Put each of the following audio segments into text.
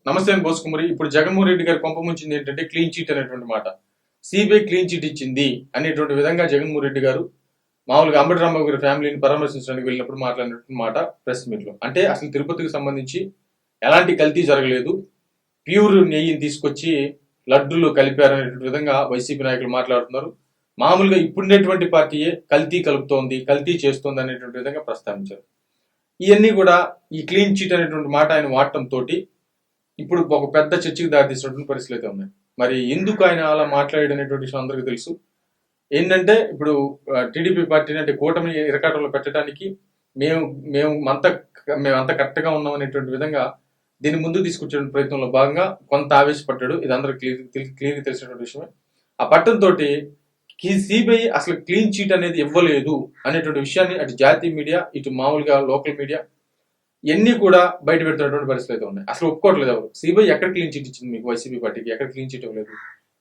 నమస్తే అని బోసుకుమరి. ఇప్పుడు జగన్మోహన్ రెడ్డి గారు కొంపముంచింది ఏంటంటే క్లీన్ చీట్ అనేటువంటి మాట. సిబిఐ క్లీన్ చీట్ ఇచ్చింది అనేటువంటి విధంగా జగన్మోహన్ రెడ్డి గారు మామూలుగా అంబటి రాంబాబు గారి ఫ్యామిలీని పరామర్శించడానికి వెళ్ళినప్పుడు మాట్లాడినటువంటి మాట ప్రెస్ మీట్ లో. అంటే అసలు తిరుపతికి సంబంధించి ఎలాంటి కల్తీ జరగలేదు, ప్యూర్ నెయ్యిని తీసుకొచ్చి లడ్డులు కలిపారనేటువంటి విధంగా వైసీపీ నాయకులు మాట్లాడుతున్నారు. మామూలుగా ఇప్పుడున్నటువంటి పార్టీయే కల్తీ కలుపుతోంది, కల్తీ చేస్తోంది అనేటువంటి విధంగా ప్రస్తావించారు. ఇవన్నీ కూడా ఈ క్లీన్ చీట్ అనేటువంటి మాట ఆయన వాడటం తోటి ఇప్పుడు ఒక పెద్ద చర్చకి దారితీసినటువంటి పరిస్థితులు అయితే ఉన్నాయి. మరి ఎందుకు ఆయన అలా మాట్లాడేటువంటి విషయం అందరికీ తెలుసు. ఏంటంటే ఇప్పుడు టీడీపీ పార్టీని అంటే కూటమి ఇరకాటంలో పెట్టడానికి మేము మేము అంత మేమంతా కరెక్ట్గా ఉన్నాం అనేటువంటి విధంగా దీన్ని ముందు తీసుకొచ్చే ప్రయత్నంలో భాగంగా కొంత ఆవేశపడ్డాడు. ఇది అందరికి క్లియర్గా తెలిసినటువంటి విషయమే. ఆ పట్టంతో సిబిఐ అసలు క్లీన్ చీట్ అనేది ఇవ్వలేదు అనేటువంటి విషయాన్ని అటు జాతీయ మీడియా, ఇటు మామూలుగా లోకల్ మీడియా ఇవన్నీ కూడా బయట పెడుతున్నటువంటి పరిస్థితులు అయితే ఉన్నాయి. అసలు ఒప్పుకోవట్లేదు ఎవరు. సిబిఐ ఎక్కడ క్లీన్ చీట్ ఇచ్చింది మీకు? వైసీపీ పార్టీకి ఎక్కడ క్లీన్ చీట్ ఇవ్వలేదు.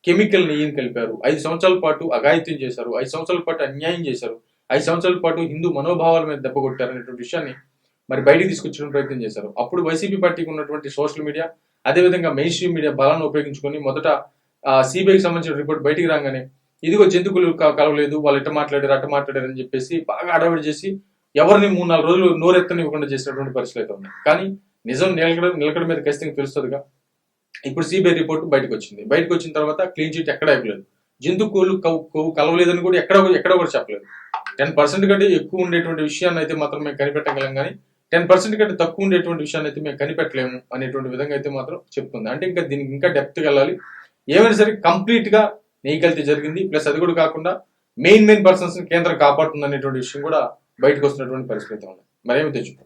కెమికల్ నెయ్యిని కలిపారు, 5 సంవత్సరాల పాటు అఘాయిత్యం చేశారు, 5 సంవత్సరాల పాటు అన్యాయం చేశారు, 5 సంవత్సరాల పాటు హిందూ మనోభావాల మీద దెబ్బ కొట్టారు అనేటువంటి విషయాన్ని మరి బయటికి తీసుకొచ్చడం ప్రయత్నం చేశారు. అప్పుడు వైసీపీ పార్టీకి ఉన్నటువంటి సోషల్ మీడియా, అదేవిధంగా మెయిన్ స్ట్రీమ్ మీడియా బలాన్ని ఉపయోగించుకొని మొదట సిబిఐకి సంబంధించిన రిపోర్ట్ బయటికి రాగానే ఇదిగో జంతువులు కలవలేదు, వాళ్ళు ఇట్ట మాట్లాడారు అట్ట మాట్లాడారు అని చెప్పేసి బాగా అడవిడి చేసి ఎవరిని 3-4 రోజులు నోరెత్తనివ్వకుండా చేసినటువంటి పరిస్థితులు అయితే ఉన్నాయి. కానీ నిజం నిలకడ మీద ఖచ్చితంగా తెలుస్తుందిగా. ఇప్పుడు సిబిఐ రిపోర్ట్ బయటకు వచ్చింది. బయటకు వచ్చిన తర్వాత క్లీన్ చీట్ ఎక్కడ ఇవ్వలేదు, జంతువులు కలవలేదని కూడా ఎక్కడ కూడా చెప్పలేదు. 10% కంటే ఎక్కువ ఉండేటువంటి విషయాన్ని అయితే మాత్రం మేము కనిపెట్టగలం, కానీ 10% కంటే తక్కువ ఉండేటువంటి విషయాన్ని అయితే మేము కనిపెట్టలేము అనేటువంటి విధంగా అయితే మాత్రం చెప్తుంది. అంటే ఇంకా దీనికి ఇంకా డెప్త్కి వెళ్ళాలి. ఏమైనా సరే కంప్లీట్ గా నెయ్యి కల్తీ జరిగింది, ప్లస్ అది కూడా కాకుండా మెయిన్ పర్సన్స్ ని కేంద్రం కాపాడుతుంది అనేటువంటి విషయం కూడా బయటకు వస్తున్నటువంటి పరిస్థితి ఉంది. మరేమి తెచ్చుకో.